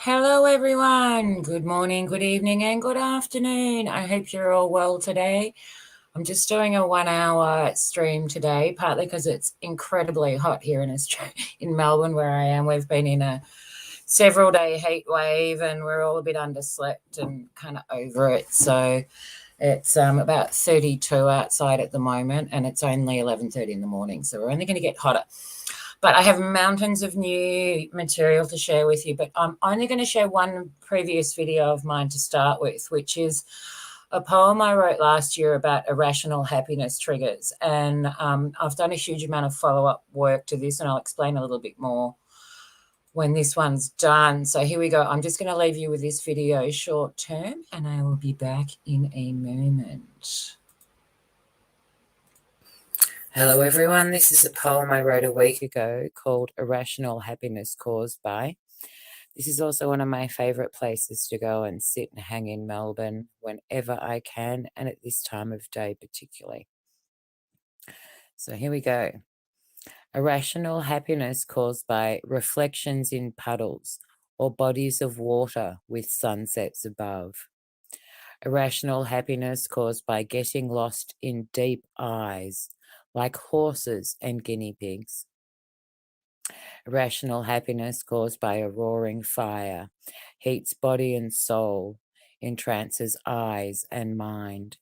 Hello, everyone. Good morning, good evening, and good afternoon. I hope you're all well today. I'm just doing a 1-hour stream today, partly because it's incredibly hot here in Melbourne, where I am. We've been in a several-day heat wave, and we're all a bit underslept and kind of over it. So it's about 32 outside at the moment, and it's only 11:30 in the morning. So we're only going to get hotter. But I have mountains of new material to share with you, but I'm only going to share one previous video of mine to start with, which is a poem I wrote last year about irrational happiness triggers. And I've done a huge amount of follow-up work to this, and I'll explain a little bit more when this one's done. So here we go. I'm just going to leave you with this video short term, and I will be back in a moment. Hello, everyone. This is a poem I wrote a week ago called Irrational Happiness Caused By. This is also one of my favourite places to go and sit and hang in Melbourne whenever I can, and at this time of day particularly. So here we go. Irrational happiness caused by reflections in puddles or bodies of water with sunsets above. Irrational happiness caused by getting lost in deep eyes, like horses and guinea pigs. Irrational happiness caused by a roaring fire, heats body and soul, entrances eyes and mind.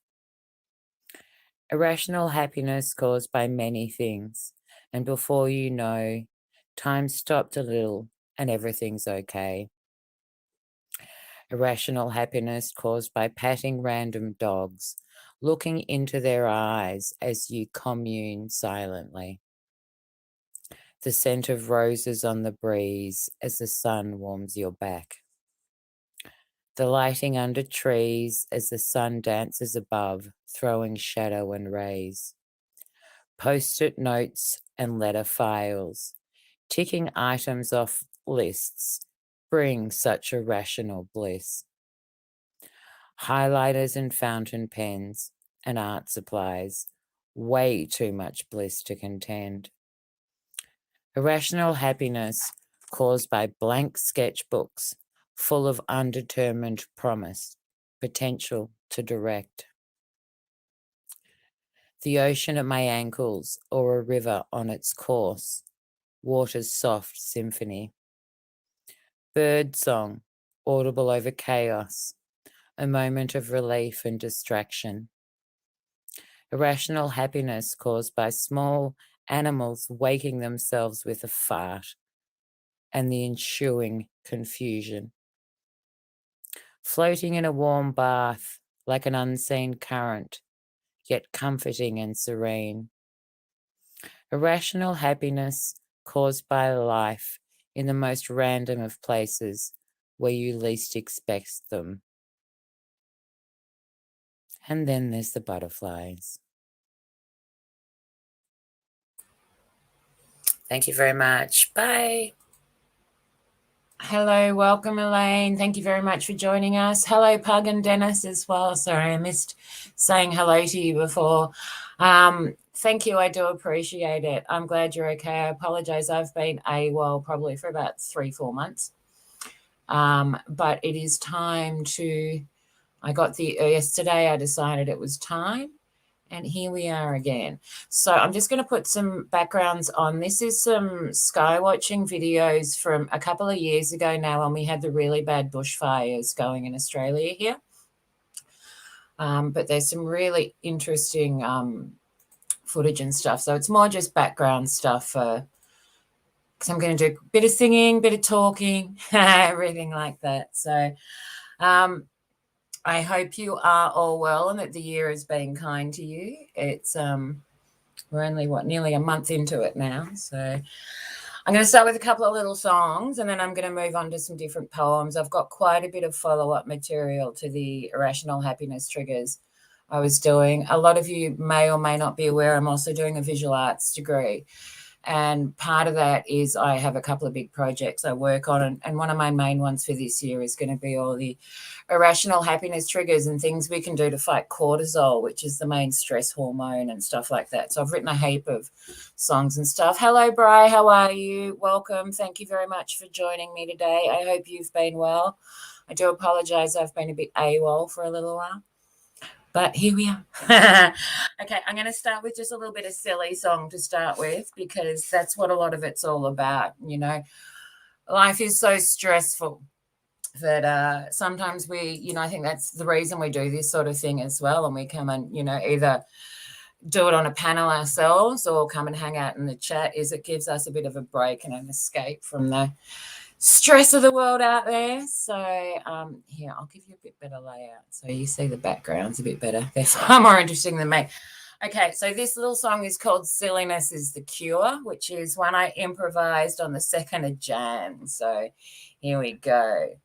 Irrational happiness caused by many things, and before you know, time stopped a little and everything's okay. Irrational happiness caused by patting random dogs, looking into their eyes as you commune silently. The scent of roses on the breeze as the sun warms your back. The lighting under trees as the sun dances above, throwing shadow and rays. Post-it notes and letter files, ticking items off lists, bring such irrational bliss. Highlighters and fountain pens and art supplies, way too much bliss to contend. Irrational happiness caused by blank sketchbooks full of undetermined promise, potential to direct. The ocean at my ankles or a river on its course, water's soft symphony. Bird song, audible over chaos, a moment of relief and distraction. Irrational happiness caused by small animals waking themselves with a fart and the ensuing confusion. Floating in a warm bath like an unseen current, yet comforting and serene. Irrational happiness caused by life in the most random of places where you least expect them. And then there's the butterflies. Thank you very much. Bye. Hello, welcome, Elaine. Thank you very much for joining us. Hello, Pug and Dennis as well. Sorry, I missed saying hello to you before. Thank you. I do appreciate it. I'm glad you're okay. I apologize. I've been AWOL probably for about 3-4 months. But it is time to, yesterday I decided it was time. And here we are again. So I'm just going to put some backgrounds on. This is some sky watching videos from a couple of years ago now when we had the really bad bushfires going in Australia here. But there's some really interesting footage and stuff. So it's more just background stuff because I'm going to do a bit of singing, bit of talking, everything like that. So I hope you are all well and that the year is being kind to you. It's we're only nearly a month into it now. So I'm going to start with a couple of little songs and then I'm going to move on to some different poems. I've got quite a bit of follow-up material to the irrational happiness triggers I was doing. A lot of you may or may not be aware I'm also doing a visual arts degree. And part of that is I have a couple of big projects I work on, and one of my main ones for this year is going to be all the irrational happiness triggers and things we can do to fight cortisol, which is the main stress hormone and stuff like that. So I've written a heap of songs and stuff. Hello, Bri, how are you? Welcome. Thank you very much for joining me today. I hope you've been well. I do apologize, I've been a bit AWOL for a little while, but here we are. Okay, I'm going to start with just a little bit of silly song to start with, because that's what a lot of it's all about. You know, life is so stressful that sometimes we, I think that's the reason we do this sort of thing as well. And we come and, either do it on a panel ourselves or come and hang out in the chat, is it gives us a bit of a break and an escape from the stress of the world out there. So here, I'll give you a bit better layout so you see the backgrounds a bit better. They're far more interesting than me. Okay, so this little song is called Silliness is the Cure, which is one I improvised on the 2nd of Jan. So here we go.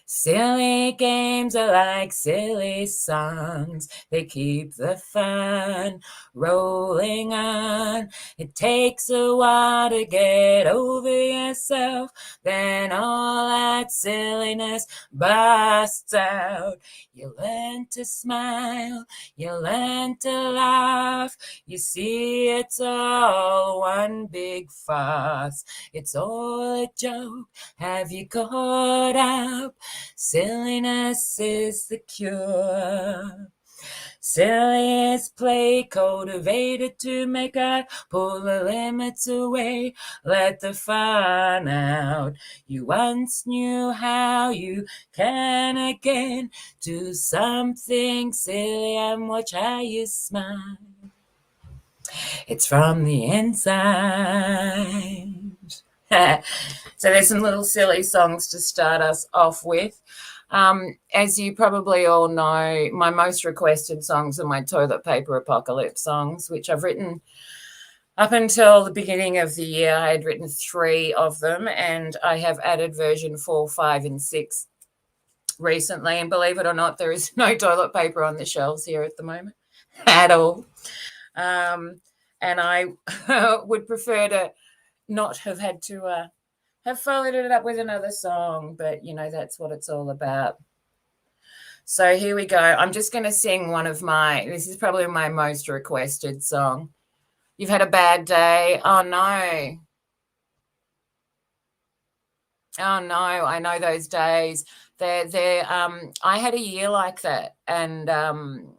Silly games are like silly songs. They keep the fun rolling on. It takes a while to get over yourself. Then all that silliness busts out. You learn to smile. You learn to laugh. You see it's all one big farce. It's all a joke. Have you caught up? Silliness is the cure. Silly is play, cultivated to make out, pull the limits away, let the fun out. You once knew how, you can again do something silly and watch how you smile. It's from the inside. So there's some little silly songs to start us off with. As you probably all know, my most requested songs are my toilet paper apocalypse songs, which I've written up until the beginning of the year. I had written 3 of them, and I have added version 4, 5, and 6 recently. And believe it or not, there is no toilet paper on the shelves here at the moment at all. And I would prefer to not have had to have followed it up with another song, but that's what it's all about. So here we go. I'm just going to sing this is probably my most requested song. You've had a bad day. Oh no. Oh no, I know those days. I had a year like that, and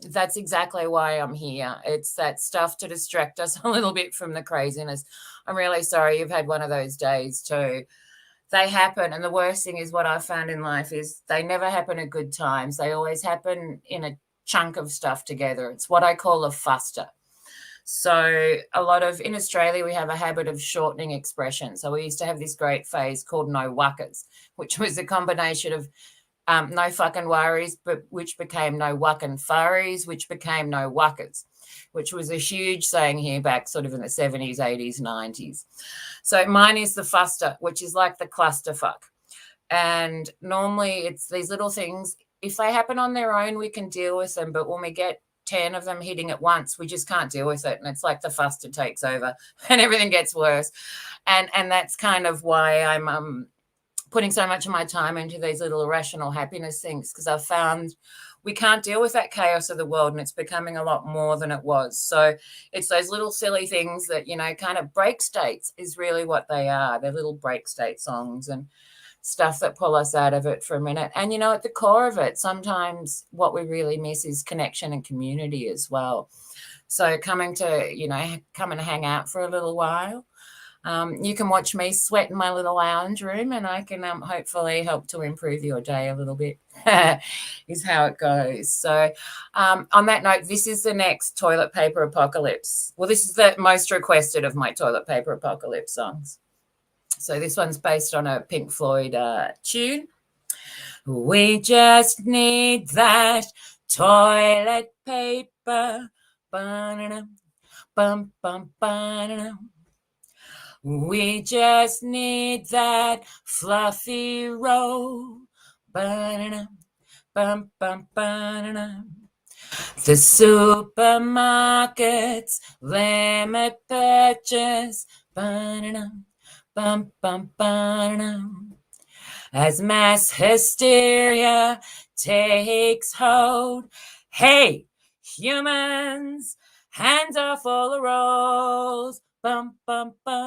that's exactly why I'm here. It's that stuff to distract us a little bit from the craziness. I'm really sorry you've had one of those days too. They happen, and the worst thing is what I've found in life is they never happen at good times. They always happen in a chunk of stuff together. It's what I call a fuster. So in Australia, we have a habit of shortening expressions. So we used to have this great phrase called no wuckers, which was a combination of no fucking worries, but which became no wuckin' furries, which became no wuckers, which was a huge saying here back sort of in the 70s, 80s, 90s. So mine is the fuster, which is like the clusterfuck. And normally it's these little things. If they happen on their own, we can deal with them. But when we get 10 of them hitting at once, we just can't deal with it. And it's like the fuster takes over and everything gets worse. And that's kind of why I'm putting so much of my time into these little irrational happiness things, because I've found we can't deal with that chaos of the world, and it's becoming a lot more than it was. So it's those little silly things that, kind of break states is really what they are. They're little break state songs and stuff that pull us out of it for a minute. And, at the core of it, sometimes what we really miss is connection and community as well. So coming to, come and hang out for a little while. You can watch me sweat in my little lounge room, and I can hopefully help to improve your day a little bit is how it goes. So on that note, this is the next toilet paper apocalypse. Well, this is the most requested of my toilet paper apocalypse songs. So this one's based on a Pink Floyd tune. We just need that toilet paper. Bum, bum, bum, bum. We just need that fluffy roll. Ba-da-da, bum, bum, ba-da-da. The supermarket's limit purchase Ba-da-dum, bum, bum, ba-da-dum. As mass hysteria takes hold, hey, humans, hands off all the roles. Bum, bum, bum.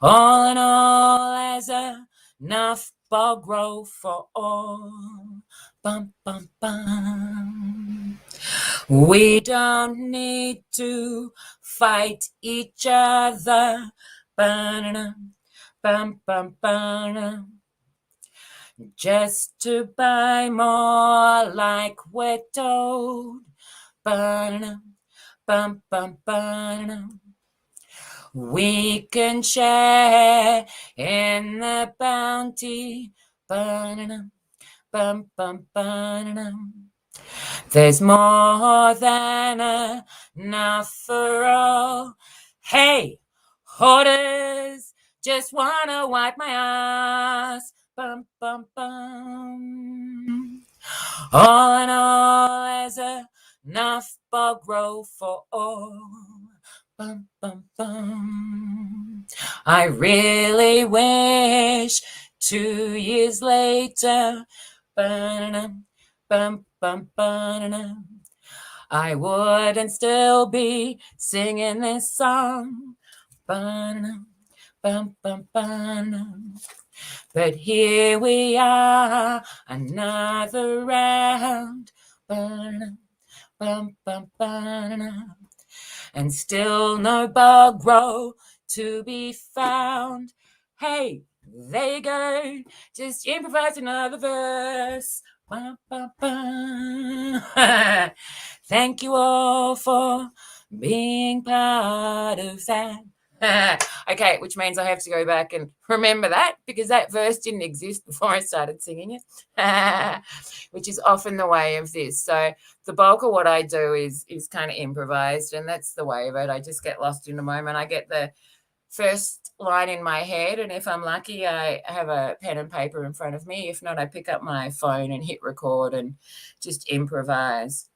All in all, as enough bog grow for all. Bum, bum, bum. We don't need to fight each other. Ba-da-dum, bum, bum, bum. Just to buy more like we're told. Ba-da-dum, bum, bum, ba-da-dum. We can share in the bounty. Ba-da-dum, bum, bum, ba-da-dum. There's more than enough for all. Hey, hoarders, just wanna wipe my ass. Bum, bum, bum. All in all, there's enough bog grow for all. Bum, bum, bum. I really wish 2 years later, bum, bum, bum, bum, I wouldn't still be singing this song. Bum, bum, bum, bum. But here we are, another round. Bum, bum, bum, bum. And still no bog row to be found. Hey, there you go. Just improvise another verse. Bum, bum, bum. Thank you all for being part of that. Okay, which means I have to go back and remember that because that verse didn't exist before I started singing it, which is often the way of this. So the bulk of what I do is kind of improvised, and that's the way of it. I just get lost in the moment. I get the first line in my head, and if I'm lucky, I have a pen and paper in front of me. If not, I pick up my phone and hit record and just improvise.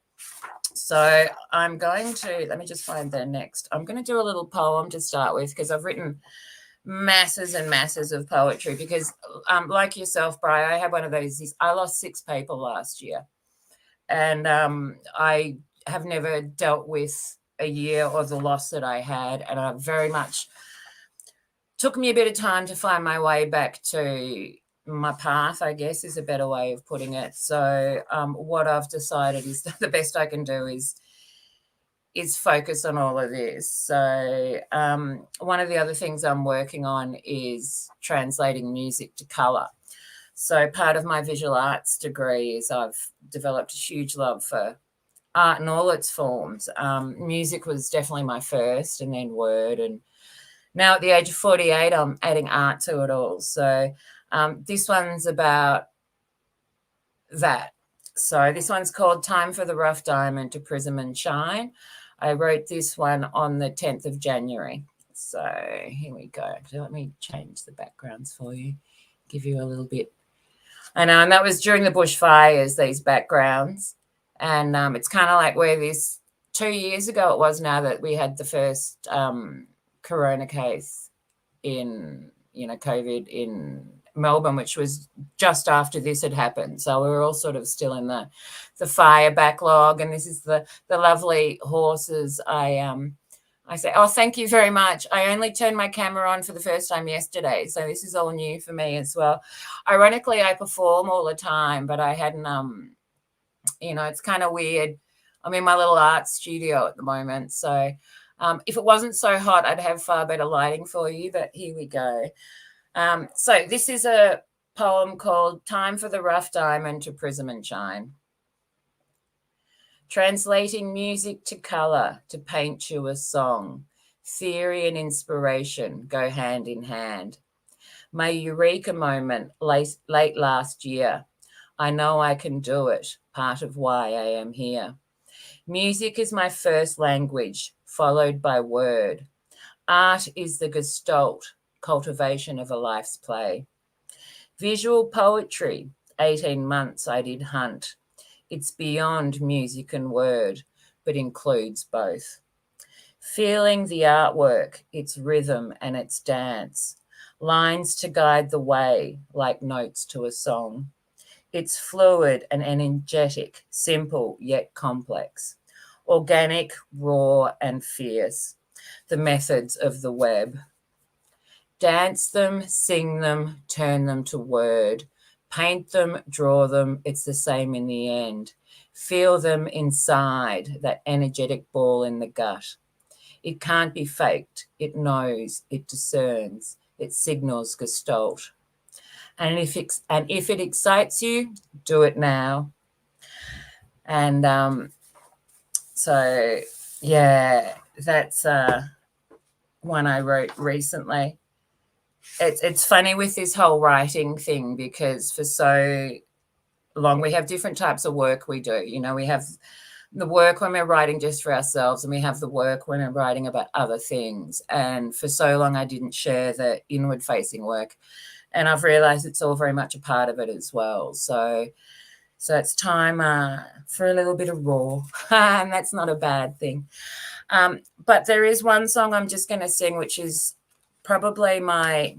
So I'm going to, let me just find the next. I'm going to do a little poem to start with because I've written masses and masses of poetry because like yourself, Bri, I had one of those, I lost 6 people last year. And I have never dealt with a year of the loss that I had. And I very much took me a bit of time to find my way back to my path, I guess, is a better way of putting it. So what I've decided is that the best I can do is focus on all of this. So one of the other things I'm working on is translating music to colour. So part of my visual arts degree is I've developed a huge love for art in all its forms. Music was definitely my first, and then word. And now at the age of 48, I'm adding art to it all. So this one's about that. So this one's called Time for the Rough Diamond to Prism and Shine. I wrote this one on the 10th of January. So here we go. Let me change the backgrounds for you, give you a little bit. I know, and that was during the bushfires, these backgrounds. And it's kind of like where this 2 years ago it was now that we had the first corona case in, COVID in Melbourne, which was just after this had happened. So we were all sort of still in the fire backlog. And this is the lovely horses. I say, oh, thank you very much. I only turned my camera on for the first time yesterday, so this is all new for me as well. Ironically, I perform all the time, but I hadn't, it's kind of weird. I'm in my little art studio at the moment, so if it wasn't so hot, I'd have far better lighting for you, but here we go. So this is a poem called Time for the Rough Diamond to Prism and Shine. Translating music to colour to paint you a song. Theory and inspiration go hand in hand. My eureka moment late last year. I know I can do it, part of why I am here. Music is my first language, followed by word. Art is the gestalt, cultivation of a life's play. Visual poetry, 18 months I did hunt. It's beyond music and word, but includes both. feeling the artwork, its rhythm and its dance, lines to guide the way like notes to a song. It's fluid and energetic, simple yet complex, organic, raw and fierce, the methods of the web. Dance them, sing them, turn them to word, paint them, draw them, it's the same in the end. Feel them inside, that energetic ball in the gut. It can't be faked. It knows, it discerns, it signals gestalt. And if it excites you, do it now. And so, yeah, that's one I wrote recently. It's funny with this whole writing thing because for so long we have different types of work we do. You know, we have the work when we're writing just for ourselves, and we have the work when we're writing about other things. And for so long I didn't share the inward facing work, and I've realized it's all very much a part of it as well. So it's time for a little bit of raw, and that's not a bad thing. But there is one song I'm just going to sing, which is probably I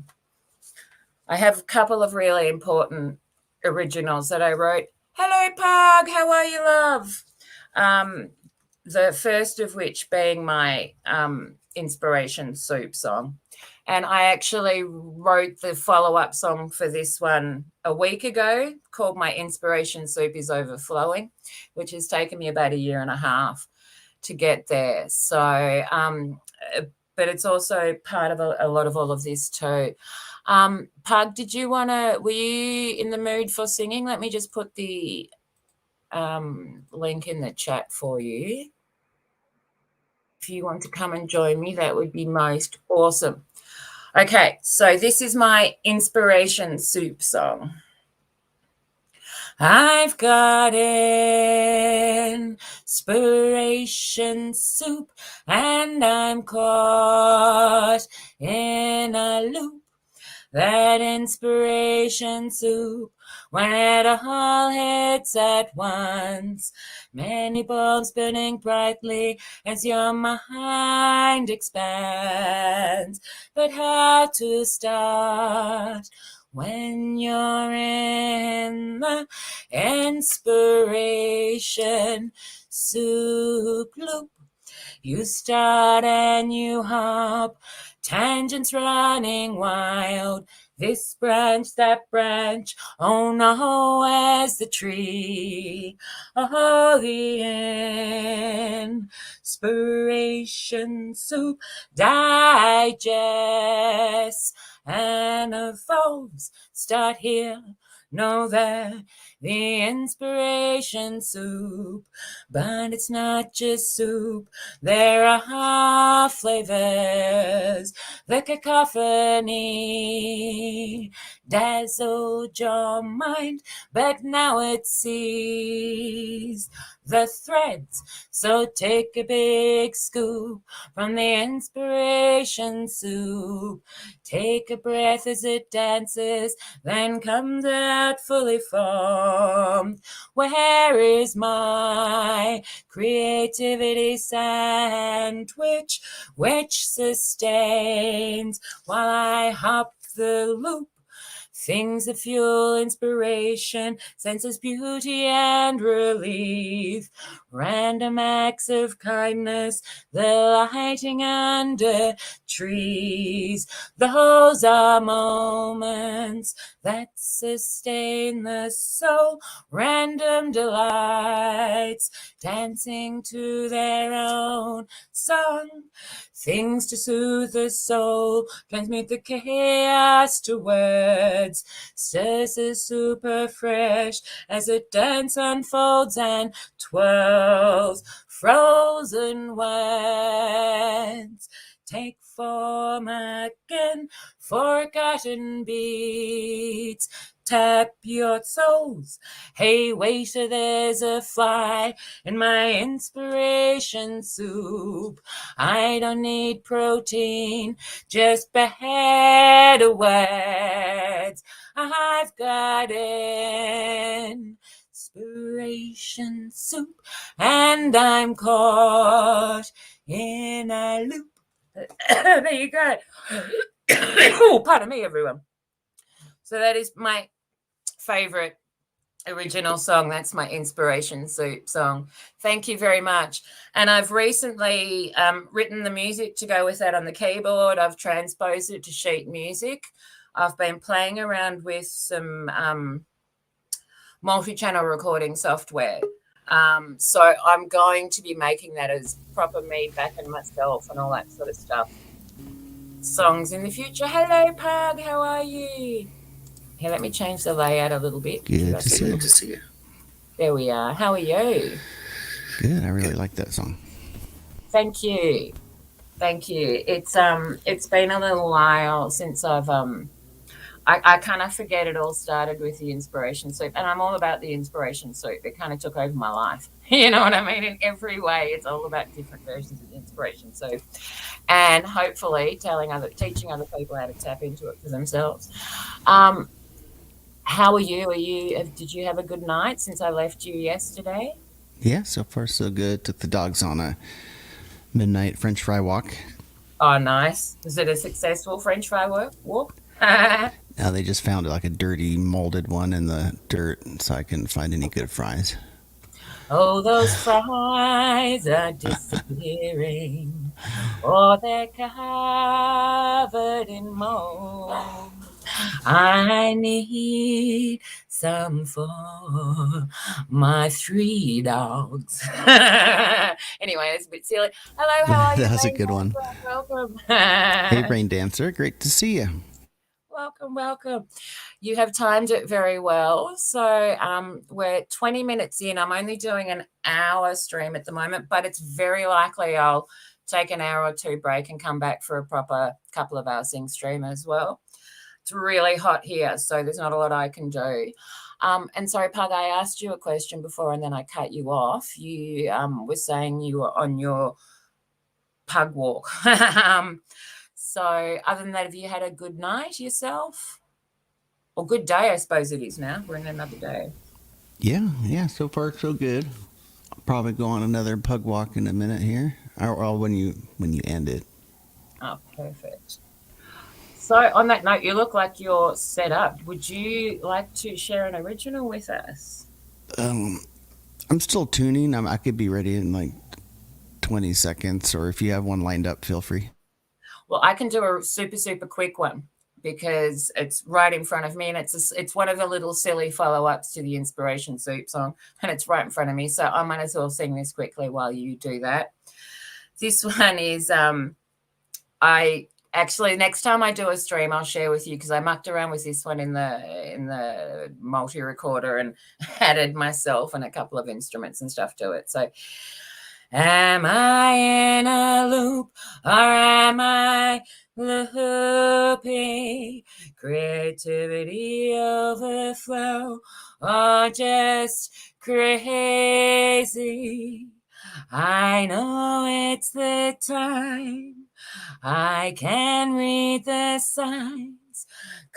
have a couple of really important originals that I wrote. Hello, Pug. How are you, love? The first of which being my inspiration soup song. And I actually wrote the follow-up song for this one a week ago called My Inspiration Soup is Overflowing, which has taken me about 1.5 years to get there. So, but it's also part of a lot of all of this too. Pug, were you in the mood for singing? Let me just put the link in the chat for you. If you want to come and join me, that would be most awesome. Okay, so this is my inspiration soup song. I've got inspiration soup and I'm caught in a loop. That inspiration soup, when it all hits at once, many bulbs burning brightly as your mind expands. But how to start when you're in the inspiration soup loop? You start and you hop, tangents running wild, this branch, that branch, oh no, where's the tree? Oh, the inspiration soup digests and evolves. Start here, know that the inspiration soup, but it's not just soup. There are flavors, the cacophony dazzled your mind, but now it sees the threads. So take a big scoop from the inspiration soup. Take a breath as it dances, then comes out fully formed. Where is my creativity sandwich, which sustains while I hop the loop? Things that fuel inspiration, senses beauty and relief, random acts of kindness, the lighting under trees. Those are moments that sustain the soul, random delights, dancing to their own song. Things to soothe the soul, transmute the chaos to words, stirs the super fresh as the dance unfolds and twirls. Frozen words take form again, forgotten beats. Tap your toes. Hey, waiter, there's a fly in my inspiration soup. I don't need protein, just better words. I've got inspiration soup, and I'm caught in a loop. There you go. Oh, pardon me, everyone. So that is my favorite original song. That's my inspiration soup song. Thank you very much. And I've recently written the music to go with that on the keyboard. I've transposed it to sheet music. I've been playing around with some multi-channel recording software. So I'm going to be making that as proper me backing myself and all that sort of stuff. Songs in the future. Hello, Pug. How are you? Here, let me change the layout a little bit. Good to see you. There we are. How are you? Good. I really like that song. Thank you. Thank you. It's been a little while since I kind of forget it all started with the inspiration soup, and I'm all about the inspiration soup. It kind of took over my life. You know what I mean? In every way, it's all about different versions of the inspiration soup, and hopefully teaching other people how to tap into it for themselves. How are you? Did you have a good night since I left you yesterday? Yeah, so far so good. Took the dogs on a midnight French fry walk. Oh, nice. Was it a successful French fry walk? Now they just found like a dirty molded one in the dirt, so I couldn't find any good fries. Oh, those fries are disappearing, or they're covered in mold. I need some for my 3 dogs. Anyway, it's a bit silly. Hello, how are you? That was a good one. Welcome. Hey, Rain Dancer. Great to see you. Welcome. You have timed it very well. So we're 20 minutes in. I'm only doing an hour stream at the moment, but it's very likely I'll take an hour or two break and come back for a proper couple of hour sing stream as well. It's really hot here, so there's not a lot I can do. And sorry, Pug, I asked you a question before and then I cut you off. You were saying you were on your pug walk. So other than that, have you had a good night yourself? Or good day, I suppose it is now. We're in another day. Yeah, so far so good. I'll probably go on another pug walk in a minute here. Or when you end it. Oh, perfect. So on that note, you look like you're set up. Would you like to share an original with us? I'm still tuning. I could be ready in like 20 seconds, or if you have one lined up, feel free. Well, I can do a super quick one because it's right in front of me, and it's one of the little silly follow-ups to the inspiration soup song, and it's right in front of me. So I might as well sing this quickly while you do that. This one is I actually, next time I do a stream, I'll share with you because I mucked around with this one in the multi-recorder and added myself and a couple of instruments and stuff to it. So, am I in a loop or am I looping? Creativity overflow or just crazy? I know it's the time. I can read the signs.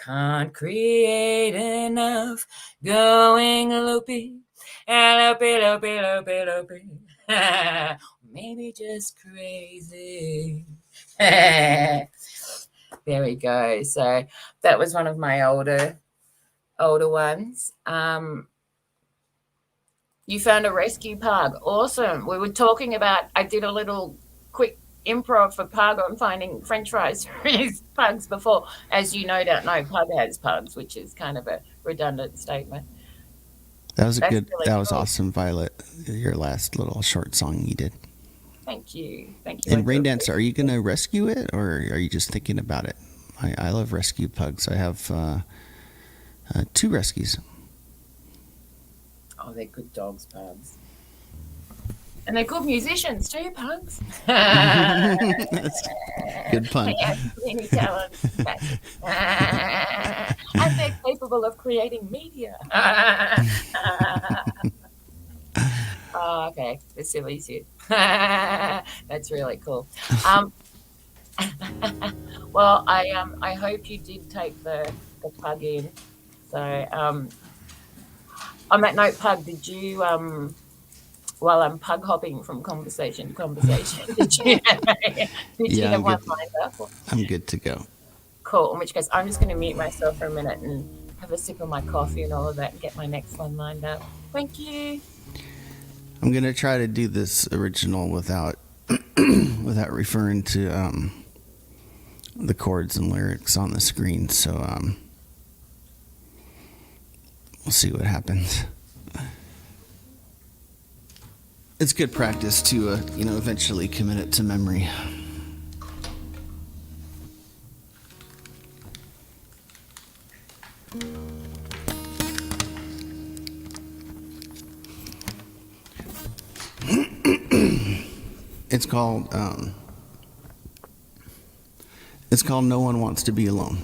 Can't create enough. Going loopy. Loopy. Maybe just crazy. There we go. So that was one of my older ones. You found a rescue pug. Awesome. We were talking about, I did a little quick improv for Pug on finding French fries for his pugs before. As you no doubt know, Pug has pugs, which is kind of a redundant statement. That was really cool. That was awesome, Violet. Your last little short song you did. Thank you. And Rain Dancer, are you going to rescue it, or are you just thinking about it? I love rescue pugs. I have 2 rescues. Oh, they're good dogs, pugs. And they're good musicians too, pugs. Good pun. They have many talents. And they're capable of creating media. Oh, okay. The silly shit. That's really cool. Well, I hope you did take the pug in. So on that note, Pug, did you while I'm pug hopping from conversation to conversation. Did you Yeah, have one lined up? I'm good to go. Cool. In which case, I'm just going to mute myself for a minute and have a sip of my coffee and all of that and get my next one lined up. Thank you. I'm gonna try to do this original without without referring to the chords and lyrics on the screen. So we'll see what happens. It's good practice to eventually commit it to memory. It's called No One Wants to Be Alone.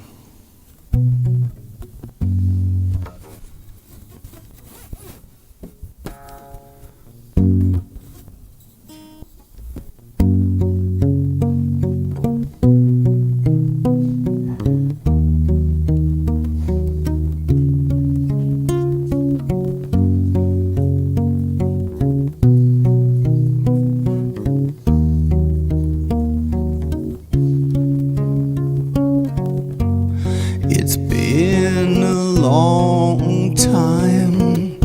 It's been a long time,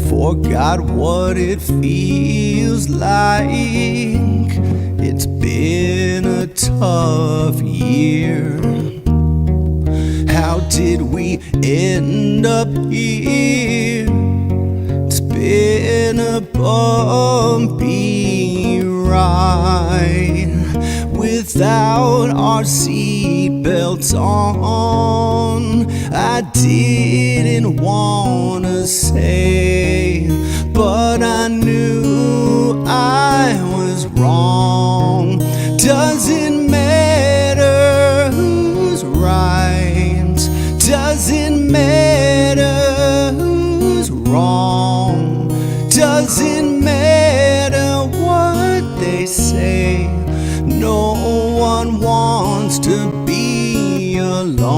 forgot what it feels like. It's been a tough year. How did we end up here? It's been a bumpy ride without our seatbelts on. I didn't wanna say, but I knew I was wrong. Doesn't matter who's right, doesn't matter who's wrong, doesn't matter what they say. No one wants to be alone,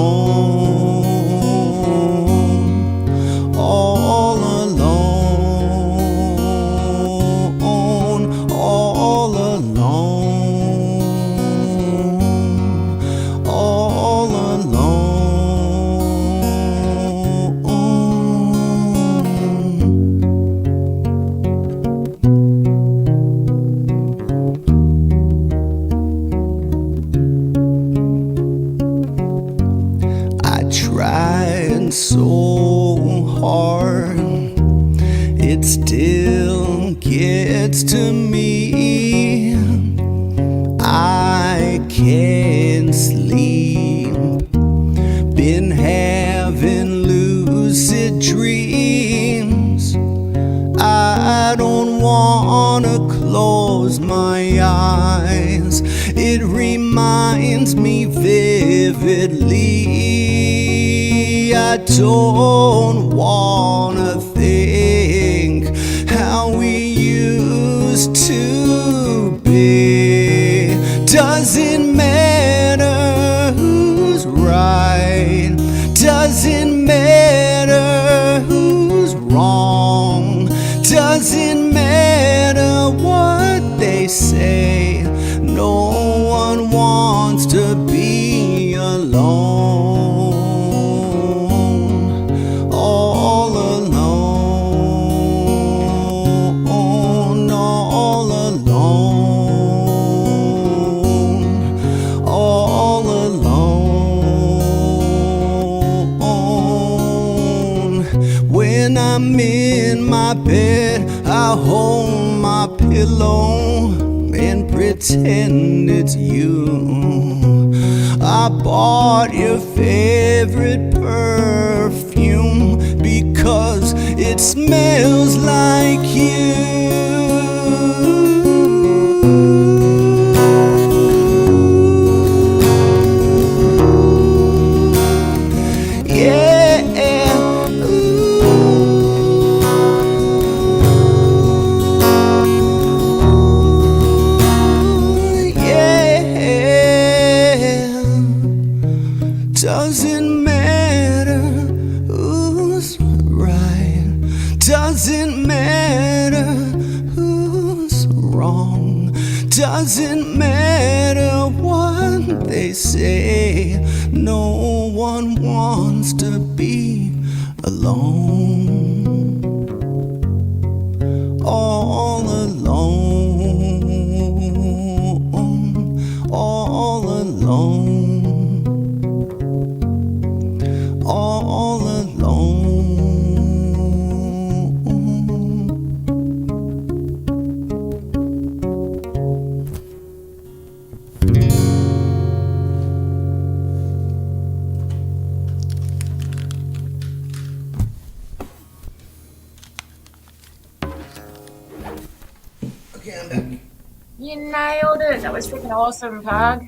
all alone, all alone, all alone. Trying so hard, it still gets to me. I can't sleep, been having lucid dreams. I don't wanna close my eyes, it reminds me vividly. I don't wanna think how we used to be. Doesn't matter who's right, doesn't matter who's wrong, doesn't matter what they say. No one wants to be alone, all alone, all alone, all alone. When I'm in my bed, I hold my pillow and pretend it's you. I bought your favorite perfume because it smells like you. Doesn't matter who's right, doesn't matter doesn't matter what they say. No one wants to be alone, all alone, all alone, all alone. Okay, I'm back. You nailed it. That was freaking awesome, Pug.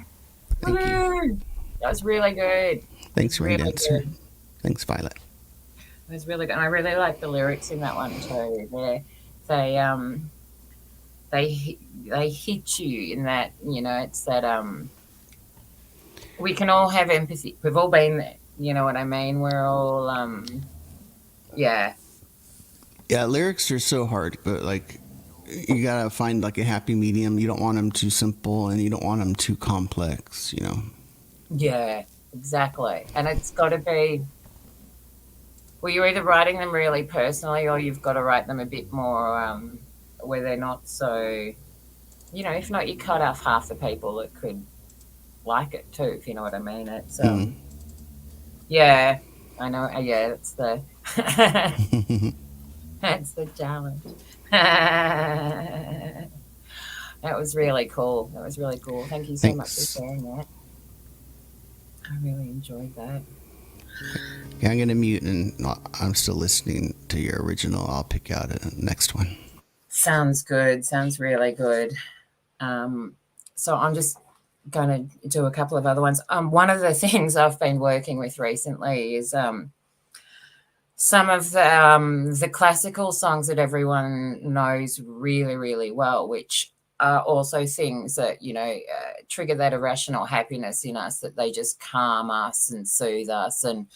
Thank you. That was really good. Thanks, Rain Really Dancer. good. Thanks, Violet. It was really good. And I really like the lyrics in that one too. They hit you in that, it's that we can all have empathy. We've all been there. You know what I mean? We're all yeah. Yeah, lyrics are so hard, but like you gotta find like a happy medium. You don't want them too simple, and you don't want them too complex. Yeah, exactly. And it's got to be, well, you're either writing them really personally or you've got to write them a bit more where they're not so, if not, you cut off half the people that could like it too, if you know what I mean. It's, yeah, I know. Yeah, that's the, that's the challenge. That was really cool. That was really cool. Thank you so much for sharing that. I really enjoyed that. Yeah, I'm gonna mute, and I'm still listening to your original. I'll pick out a next one. Sounds good. Sounds really good. So I'm just going to do a couple of other ones. One of the things I've been working with recently is some of the classical songs that everyone knows really, really well, which are also things that, trigger that irrational happiness in us, that they just calm us and soothe us. And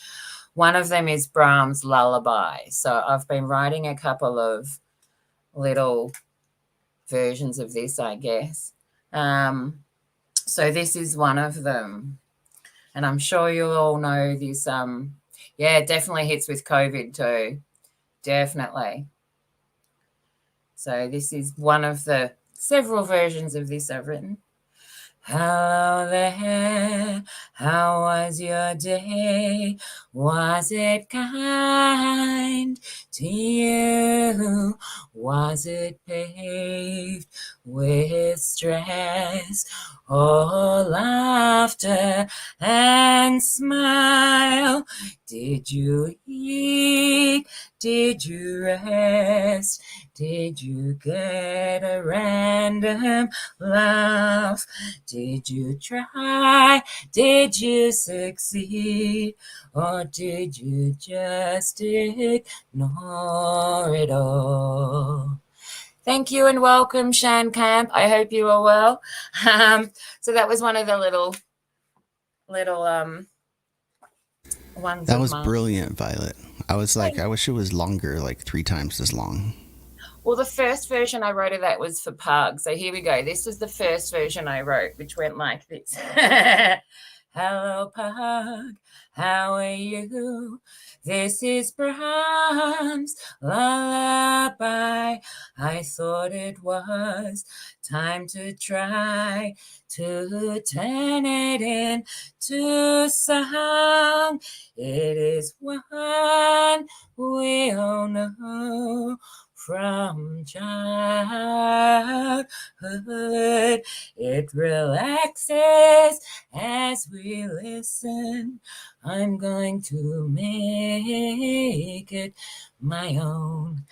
one of them is Brahms' Lullaby. So I've been writing a couple of little versions of this, I guess. So this is one of them. And I'm sure you all know this. Yeah, it definitely hits with COVID too. Definitely. So this is one of the several versions of this I've written. Hello there, how was your day? Was it kind to you? Was it paved with stress or laughter and smile? Did you eat? Did you rest? Did you get a random laugh? Did you try? Did you succeed? Or did you just ignore it all? Thank you and welcome, Shan Camp. I hope you are well. So that was one of the little ones. That was brilliant, Violet. I was like, I wish it was longer, like 3 times as long. Well, the first version I wrote of that was for Pug. So here we go. This was the first version I wrote, which went like this. Hello, Pug. How are you? This is Brahms' Lullaby. I thought it was time to try to turn it into song. It is one we all know from childhood. It relaxes as we listen. I'm going to make it my own.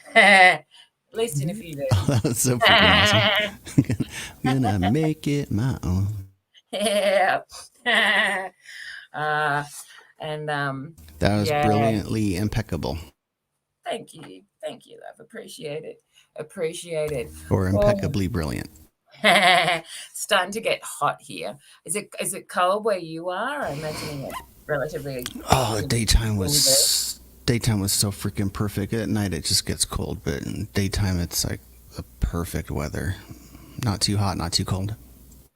Listen if you do. Oh, that was so freaking awesome. I'm gonna make it my own. Yeah. That was brilliantly impeccable. Thank you. Thank you, love. Appreciate it. Appreciate it. Or impeccably brilliant. Starting to get hot here. Is it cold where you are? I'm imagining it relatively. Oh, daytime was so freaking perfect. At night it just gets cold, but in daytime it's like the perfect weather. Not too hot, not too cold.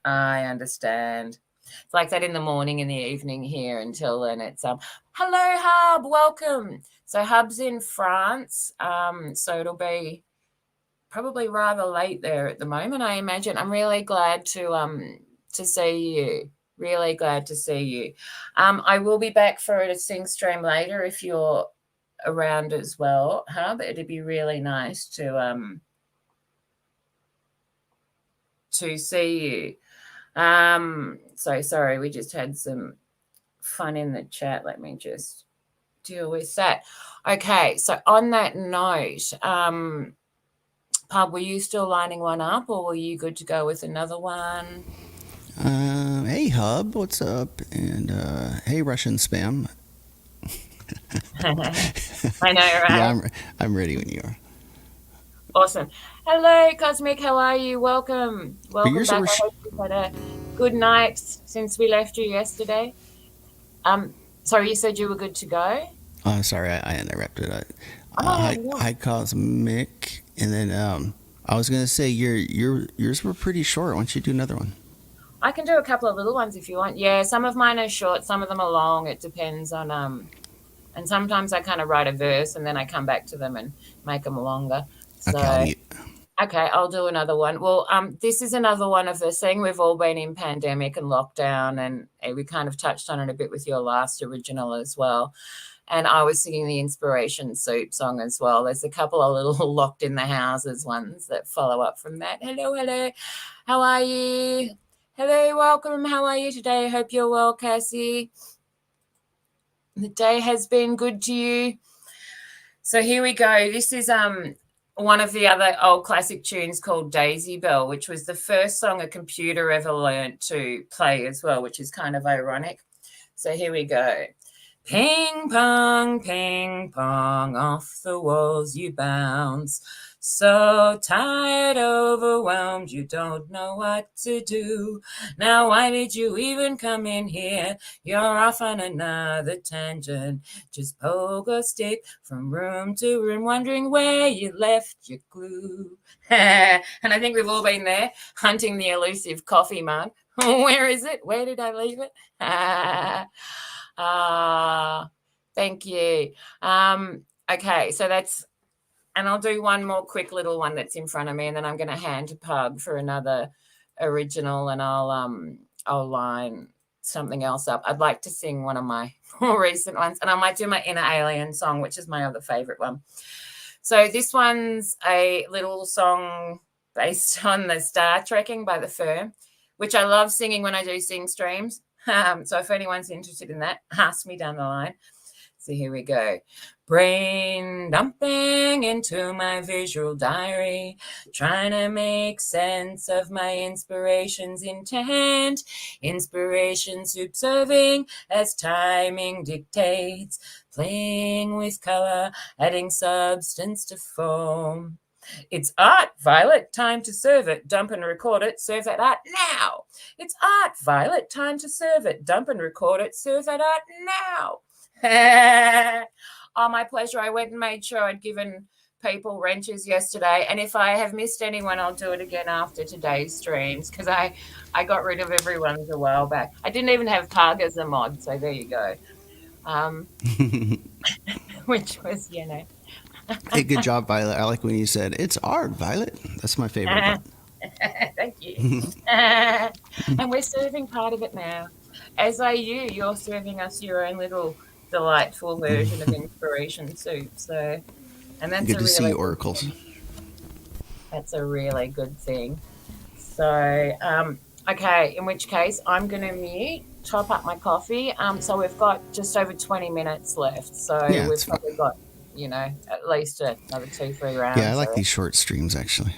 I understand. It's like that in the morning and the evening here. Until then, it's hello, Hub, welcome. So Hub's in France, so it'll be probably rather late there at the moment, I imagine. I'm really glad to see you. Really glad to see you. I will be back for a sing stream later if you're around as well, Hub. It'd be really nice to see you. So sorry, we just had some fun in the chat. Let me just deal with that. Okay, so on that note, Pub, were you still lining one up, or were you good to go with another one? Hey, Hub, what's up? And hey, Russian spam. I know, right? Yeah, I'm ready when you are. Awesome. Hello, Cosmic. How are you? Welcome. Welcome back. I hope you've had a good night since we left you yesterday. Sorry, you said you were good to go? Sorry, I interrupted. Hi, Cosmic. And then I was gonna say yours were pretty short. Why don't you do another one? I can do a couple of little ones if you want. Yeah, some of mine are short, some of them are long. It depends on and sometimes I kind of write a verse and then I come back to them and make them longer. So okay, I'll do another one. Well, this is another one of the thing. We've all been in pandemic and lockdown, and we kind of touched on it a bit with your last original as well. And I was singing the Inspiration Soup song as well. There's a couple of little locked in the houses ones that follow up from that. Hello, hello. How are you? Hello, welcome. How are you today? I hope you're well, Cassie. The day has been good to you. So here we go. This is one of the other old classic tunes called Daisy Bell, which was the first song a computer ever learned to play as well, which is kind of ironic. So here we go. Ping pong, off the walls you bounce. So tired, overwhelmed, you don't know what to do. Now why did you even come in here? You're off on another tangent. Just poke a stick from room to room, wondering where you left your glue. And I think we've all been there, hunting the elusive coffee mug. Where is it? Where did I leave it? Thank you. Okay, so that's, and I'll do one more quick little one that's in front of me, and then I'm going to hand to Pug for another original, and I'll line something else up. I'd like to sing one of my more recent ones, and I might do my Inner Alien song, which is my other favorite one. So this one's a little song based on the Star Trekking by The Firm, which I love singing when I do sing streams. So if anyone's interested in that, ask me down the line. So here we go. Brain dumping into my visual diary, trying to make sense of my inspiration's intent. Inspiration soup serving as timing dictates, playing with color, adding substance to form. It's art, Violet, time to serve it. Dump and record it, serve that art now. It's art, Violet, time to serve it. Dump and record it, serve that art now. Oh, my pleasure. I went and made sure I'd given people wrenches yesterday, and if I have missed anyone, I'll do it again after today's streams, because I got rid of everyone's a while back. I didn't even have Pug as a mod, so there you go. Which was, you know. Hey, good job, Violet. I like when you said, it's art, Violet. That's my favorite part. Thank you. And we're serving part of it now. As are you. You're serving us your own little delightful version of Inspiration Soup. So, and that's good to see oracles. That's a really good thing. So, okay, in which case I'm going to mute, top up my coffee. So we've got just over 20 minutes left. So yeah, we've probably got, you know, at least another 2-3 rounds. Yeah, I like these short streams, actually.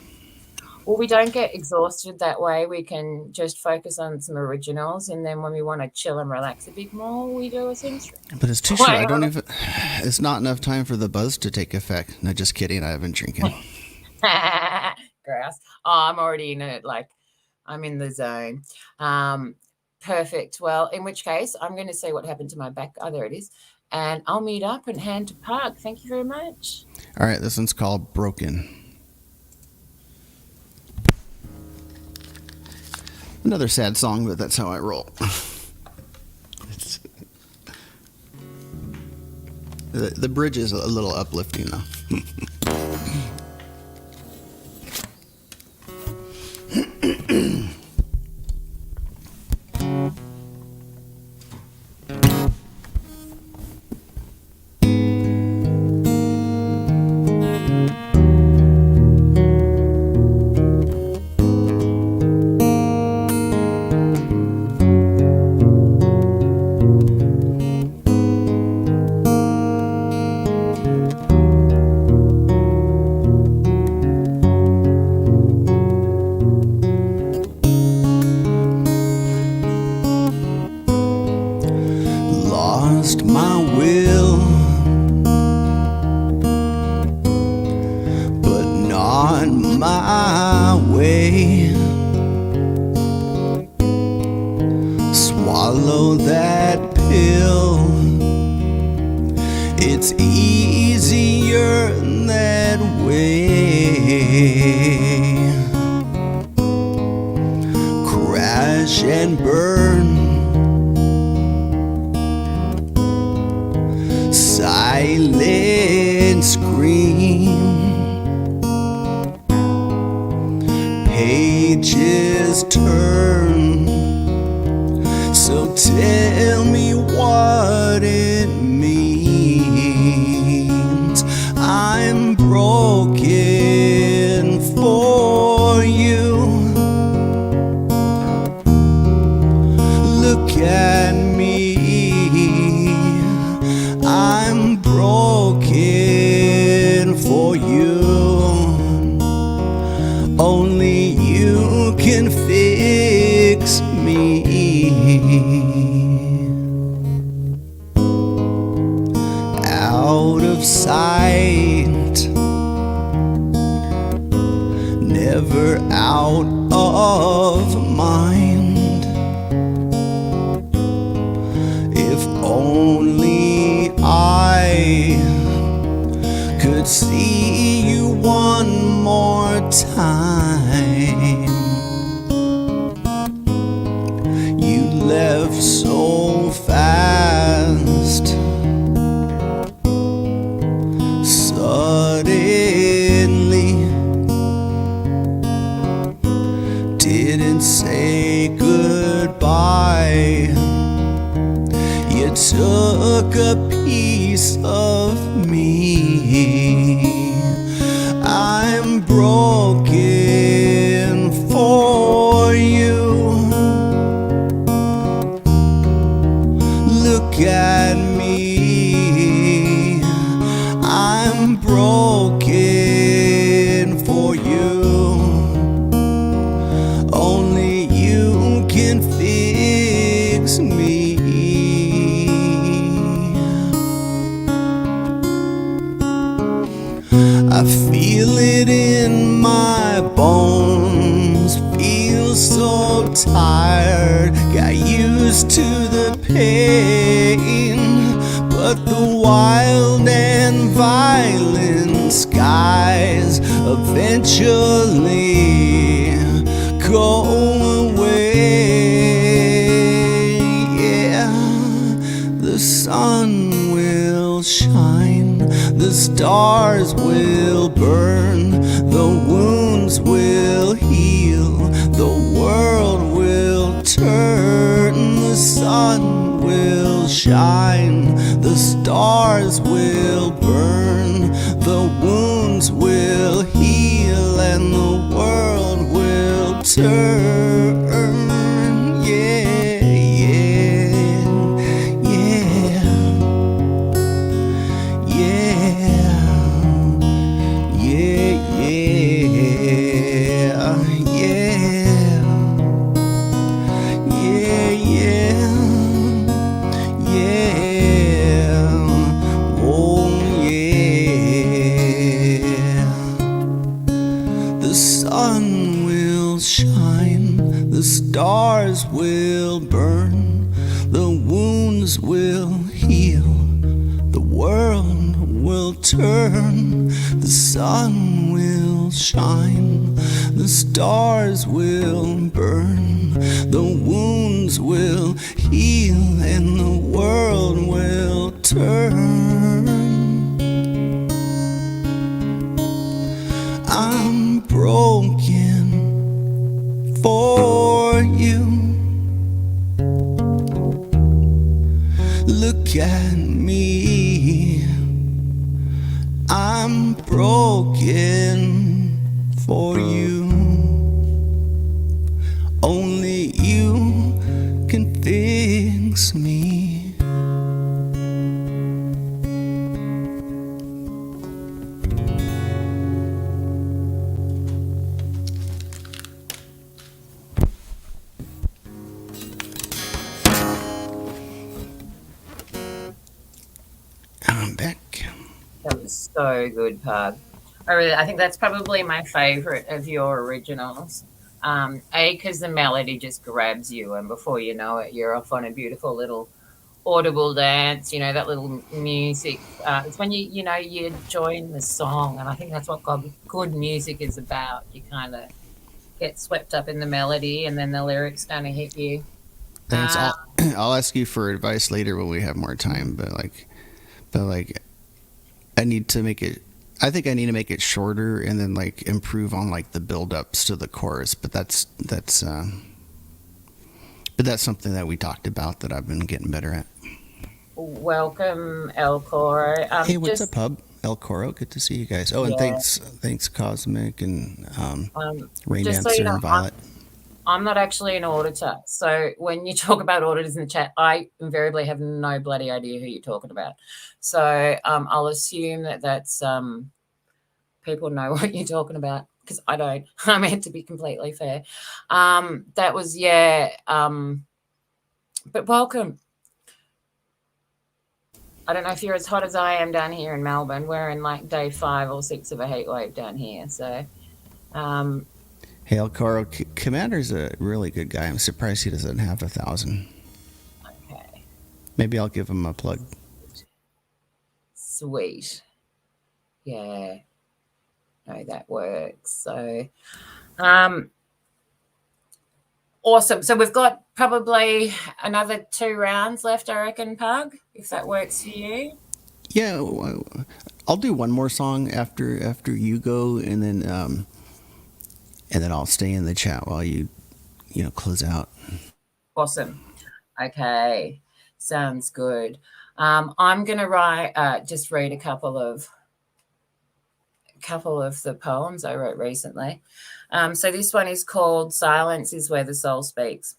Well, we don't get exhausted that way. We can just focus on some originals, and then when we want to chill and relax a bit more, we do a sing stream. But it's too short. I don't even. It's not enough time for the buzz to take effect. No, just kidding. I haven't drinking. Grouse. Oh, I'm already in it. Like, I'm in the zone. Perfect. Well, in which case, I'm going to see what happened to my back. Oh, there it is. And I'll meet up and hand to Park. Thank you very much. All right. This one's called Broken. Another sad song, but that's how I roll. The bridge is a little uplifting, though. Lost my will, but not my way. Swallow that pill, it's easier that way. Crash and burn, silent scream, pages turn. So tell me what it means. I'm broken for you. Look at me, I'm broken for you. Only you can fix me. Out of sight, never out of mind. If only I could see you one more time. You left so fast, suddenly, didn't say goodbye. You took a piece of me. I'm broken for you. Look at me, I'm broken for you. Only you can fix me. I feel it in my bones, feel so tired, got used to the pain, but the wild and violent skies eventually go away. Yeah, the sun will shine, the stars will burn, the wounds will heal, the world will turn. The sun will shine, the stars will burn, the wounds will heal, and the world will turn. Yeah, yeah, yeah, yeah, yeah, yeah, yeah, yeah, oh yeah. The sun will shine, the stars will burn, the wounds will heal, the world will turn. The sun will shine, The stars will burn, the wounds will heal, and the world will turn. I'm broken for you. Look at me. I'm broken for you. Only you can fix me. I'm back. That was so good, Pug. I think that's probably my favourite of your originals. Because the melody just grabs you, and before you know it, you're off on a beautiful little audible dance. You know, that little music. It's when you join the song, and I think that's what good music is about. You kind of get swept up in the melody, and then the lyrics kind of hit you. Thanks. I'll ask you for advice later when we have more time. But I need to make it. I think I need to make it shorter and then like improve on like the build-ups to the chorus. But that's something that we talked about that I've been getting better at. Welcome, El Coro. Hey, what's up, Hub? El Coro, good to see you guys. Oh, and Yeah. thanks, Cosmic and Rain Just so Dancer you know, and Violet. I'm not actually an auditor. So when you talk about auditors in the chat, I invariably have no bloody idea who you're talking about. So I'll assume that that's people know what you're talking about, because I don't. I meant to be completely fair. That was, but welcome. I don't know if you're as hot as I am down here in Melbourne. We're in like day 5 or 6 of a heat wave down here. So Hey, El Coro, Commander's a really good guy. I'm surprised he doesn't have 1,000. okay. Maybe I'll give him a plug. Sweet. Yeah. No, that works. So awesome. So we've got probably another 2 rounds left, I reckon, Pug, if that works for you. Yeah, I'll do one more song after you go, and then I'll stay in the chat while you close out. Awesome. Okay. Sounds good. I'm going to just read a couple of the poems I wrote recently. So this one is called Silence is Where the Soul Speaks.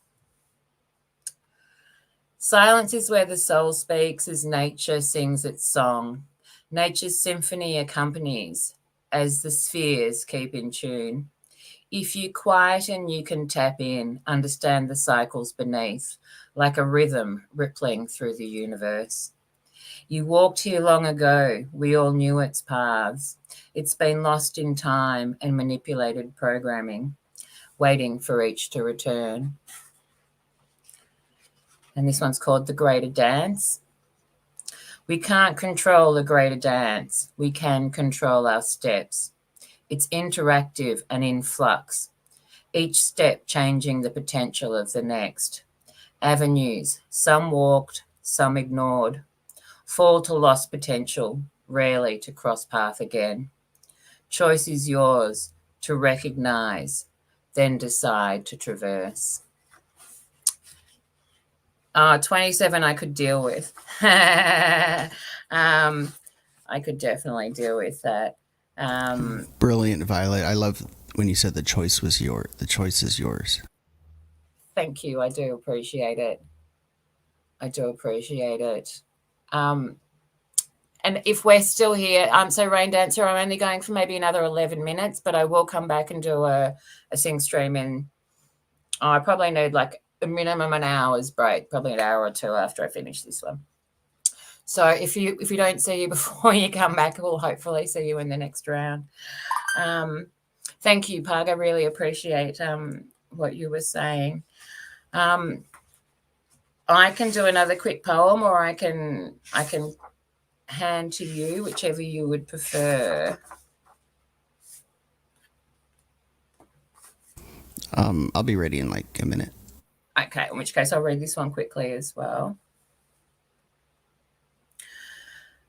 Silence is where the soul speaks as nature sings its song. Nature's symphony accompanies as the spheres keep in tune. If you quieten, you can tap in, understand the cycles beneath, like a rhythm rippling through the universe. You walked here long ago, we all knew its paths. It's been lost in time and manipulated programming, waiting for each to return. And this one's called The Greater Dance. We can't control the greater dance. We can control our steps. It's interactive and in flux, each step changing the potential of the next. Avenues, some walked, some ignored, fall to lost potential, rarely to cross path again. Choice is yours to recognize, then decide to traverse. 27 I could deal with. I could definitely deal with that. Brilliant, Violet. I love when you said the choice is yours. Thank you. I do appreciate it. And if we're still here, so Rain Dancer, I'm only going for maybe another 11 minutes, but I will come back and do a sing stream in, I probably need like a minimum an hour's break, probably an hour or 2 after I finish this one. So if you don't see you before you come back, we'll hopefully see you in the next round. Thank you, Pug. I really appreciate what you were saying. I can do another quick poem, or I can hand to you, whichever you would prefer. I'll be ready in like a minute. Okay, in which case I'll read this one quickly as well.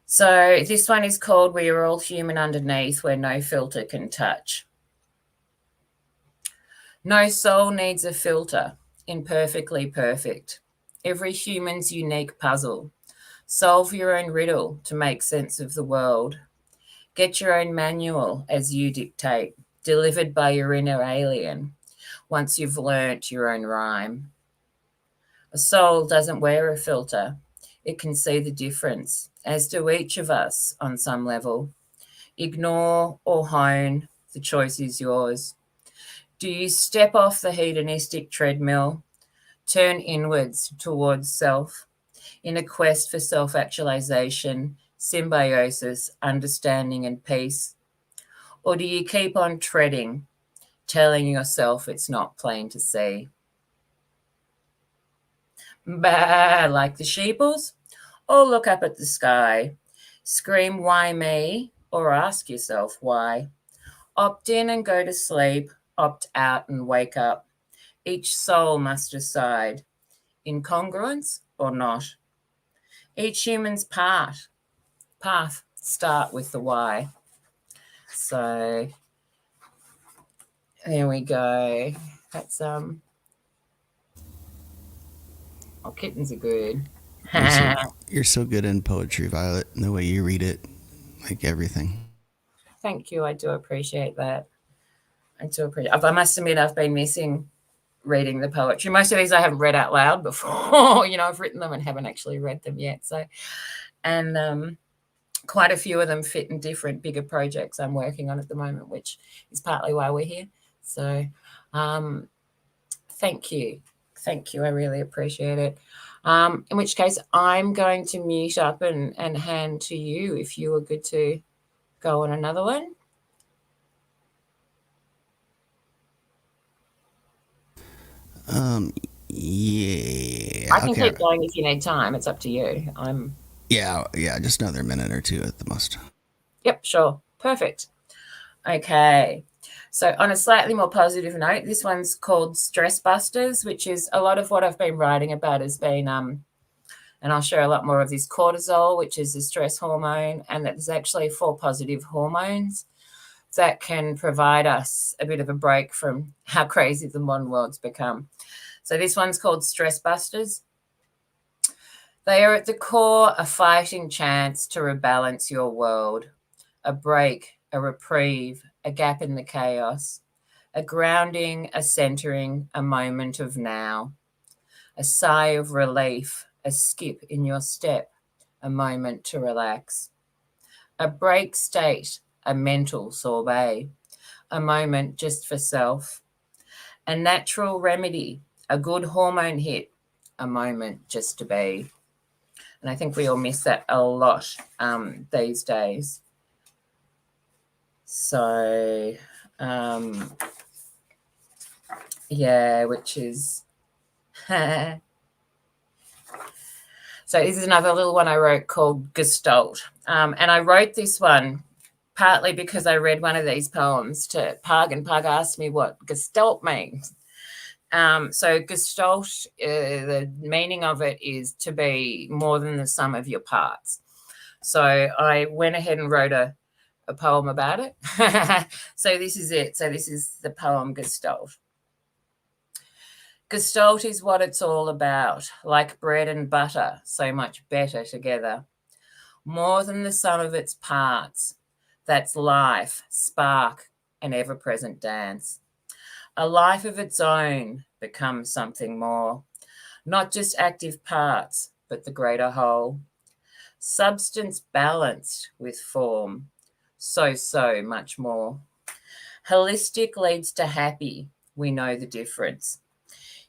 So this one is called We Are All Human Underneath, Where No Filter Can Touch. No soul needs a filter, imperfectly perfect. Every human's unique puzzle. Solve your own riddle to make sense of the world. Get your own manual as you dictate, delivered by your inner alien, once you've learnt your own rhyme. A soul doesn't wear a filter. It can see the difference, as do each of us on some level. Ignore or hone, the choice is yours. Do you step off the hedonistic treadmill, turn inwards towards self, in a quest for self-actualization, symbiosis, understanding and peace? Or do you keep on treading, telling yourself it's not plain to see? Bah, like the sheeples? Or look up at the sky, scream, why me? Or ask yourself why. Opt in and go to sleep, opt out and wake up. Each soul must decide, incongruence or not. Each human's path start with the why. So there we go. That's kittens are good. You're so good in poetry, Violet, and the way you read it, like everything. Thank you. I do appreciate that. I must admit, I've been missing reading the poetry. Most of these I haven't read out loud before. I've written them and haven't actually read them yet. So, and quite a few of them fit in different bigger projects I'm working on at the moment, which is partly why we're here. So, thank you. Thank you. I really appreciate it. In which case, I'm going to mute up and hand to you if you are good to go on another one. Yeah. I can keep going if you need time. It's up to you. Yeah, just another minute or two at the most. Yep, sure. Perfect. Okay. So on a slightly more positive note, this one's called Stress Busters, which is a lot of what I've been writing about has been, and I'll share a lot more of this, cortisol, which is the stress hormone, and that there's actually 4 positive hormones that can provide us a bit of a break from how crazy the modern world's become. So this one's called Stress Busters. They are at the core a fighting chance to rebalance your world, a break, a reprieve, a gap in the chaos, a grounding, a centering, a moment of now, a sigh of relief, a skip in your step, a moment to relax, a break state, a mental sorbet, a moment just for self, a natural remedy, a good hormone hit, a moment just to be. And I think we all miss that a lot these days. So, yeah, which is... So this is another little one I wrote called Gestalt. And I wrote this one partly because I read one of these poems to Pug, and Pug asked me what Gestalt means. So Gestalt, the meaning of it is to be more than the sum of your parts. So I went ahead and wrote a poem about it. So this is it. So this is the poem Gestalt. Gestalt is what it's all about, like bread and butter, so much better together. More than the sum of its parts, that's life, spark, and ever-present dance. A life of its own becomes something more, not just active parts, but the greater whole. Substance balanced with form, so much more. Holistic leads to happy, we know the difference.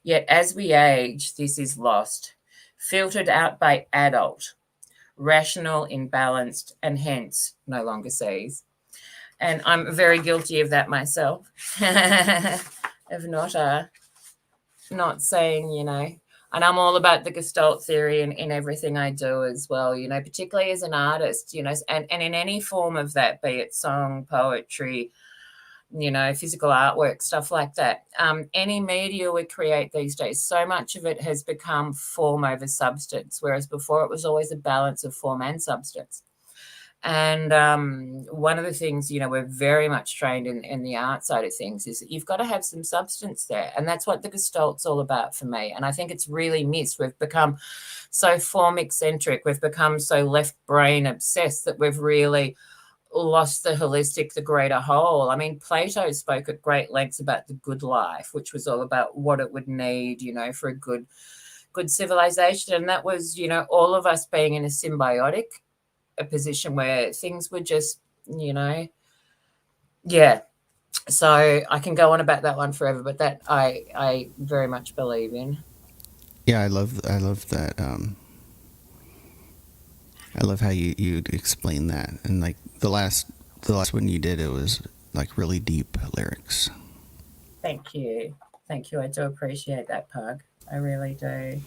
Yet as we age, this is lost, filtered out by adult, rational, imbalanced, and hence no longer sees. And I'm very guilty of that myself, of not saying, and I'm all about the Gestalt theory in everything I do as well, particularly as an artist, and in any form of that, be it song, poetry, physical artwork, stuff like that. Any media we create these days, so much of it has become form over substance, whereas before it was always a balance of form and substance. And one of the things, we're very much trained in the art side of things is that you've got to have some substance there. And that's what the gestalt's all about for me. And I think it's really missed. We've become so form eccentric. We've become so left brain obsessed that we've really lost the holistic, the greater whole. I mean, Plato spoke at great lengths about the good life, which was all about what it would need, for a good civilization. And that was, all of us being in a position where things were just, So I can go on about that one forever, but that I very much believe in. Yeah, I love that. I love how you explain that, and like the last one you did, it was like really deep lyrics. Thank you. I do appreciate that, Pug. I really do.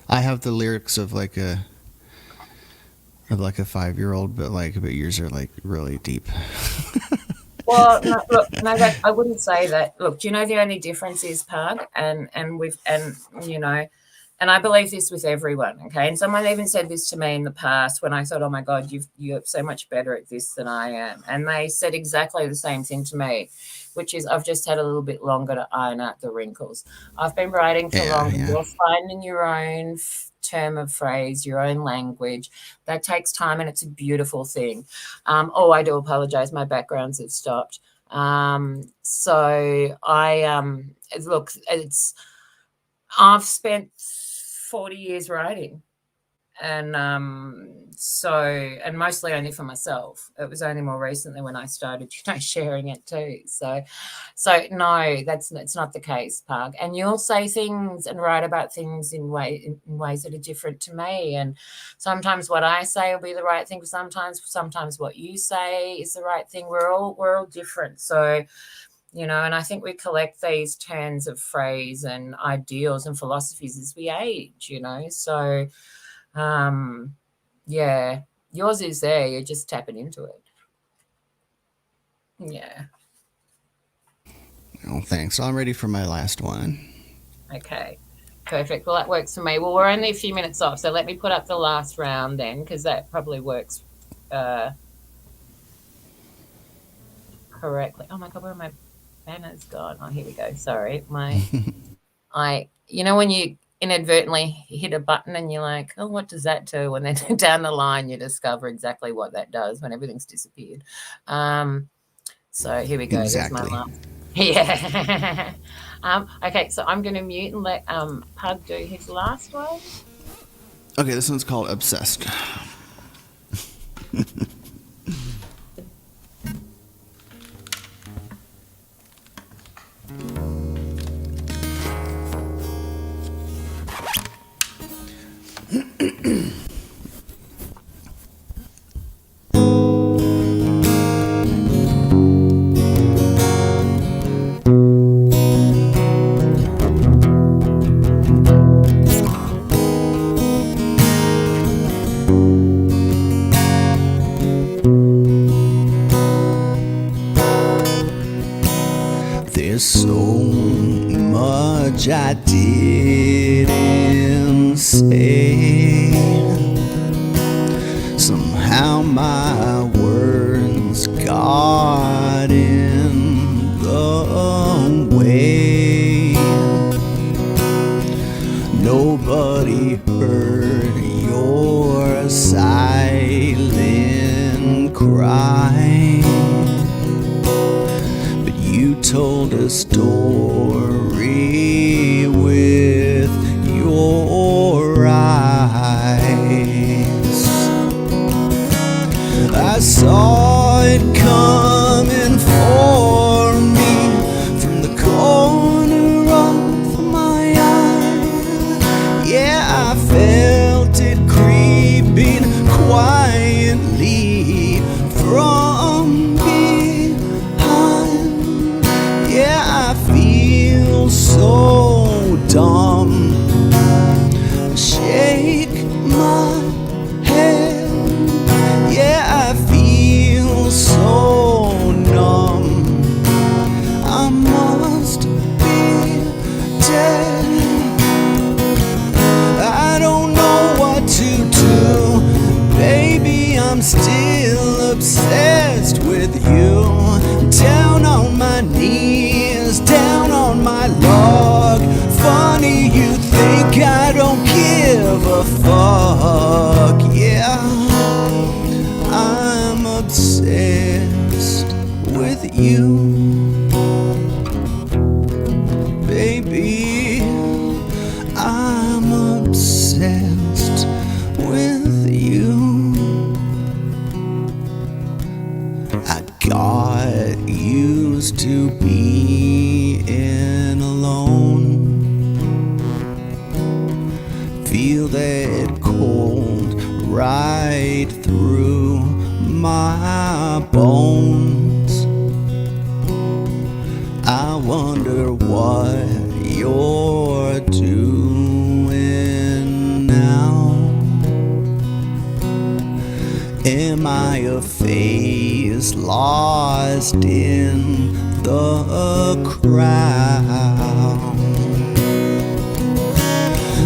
I have the lyrics of like a 5-year-old, but yours are like really deep. Well, no, I wouldn't say that. Look, do you know the only difference is, Pug, and I believe this with everyone, okay? And someone even said this to me in the past when I thought, oh my God, you're so much better at this than I am. And they said exactly the same thing to me, which is I've just had a little bit longer to iron out the wrinkles. I've been writing for longer. Yeah. You're finding your own term of phrase, your own language. That takes time, and it's a beautiful thing. I do apologize. My backgrounds have stopped. So look, I've spent 40 years writing, and mostly only for myself. It was only more recently when I started, sharing it too. So no, it's not the case, Pug. And you'll say things and write about things in ways that are different to me. And sometimes what I say will be the right thing. Sometimes what you say is the right thing. We're all different. So. And I think we collect these turns of phrase and ideals and philosophies as we age, So, yours is there. You're just tapping into it. Yeah. Oh, thanks. So I'm ready for my last one. Okay. Perfect. Well, that works for me. Well, we're only a few minutes off, so let me put up the last round then, because that probably works correctly. Oh, my God, where am I? Banner's gone. Oh, here we go. Sorry. When you inadvertently hit a button and you're like, oh, what does that do? And then down the line, you discover exactly what that does when everything's disappeared. So here we go. Exactly. There's my last. Yeah. Okay, so I'm going to mute and let Pug do his last one. Okay, this one's called Obsessed. There's so much I didn't say. Somehow my words got in the way. Nobody heard your silent cry. You told a story with your eyes. I saw it coming for me from the corner of my eye. Yeah, I felt it creeping quietly from so dumb. Shake my head. Yeah, I feel so obsessed with you. Down on my knees, down on my log. Funny you think I don't give a fuck. Yeah, I'm obsessed with you. Baby, I'm obsessed with you. I got used to being alone. Feel that cold right through my bones. I wonder what you're doing now. Am I a face lost in the crowd?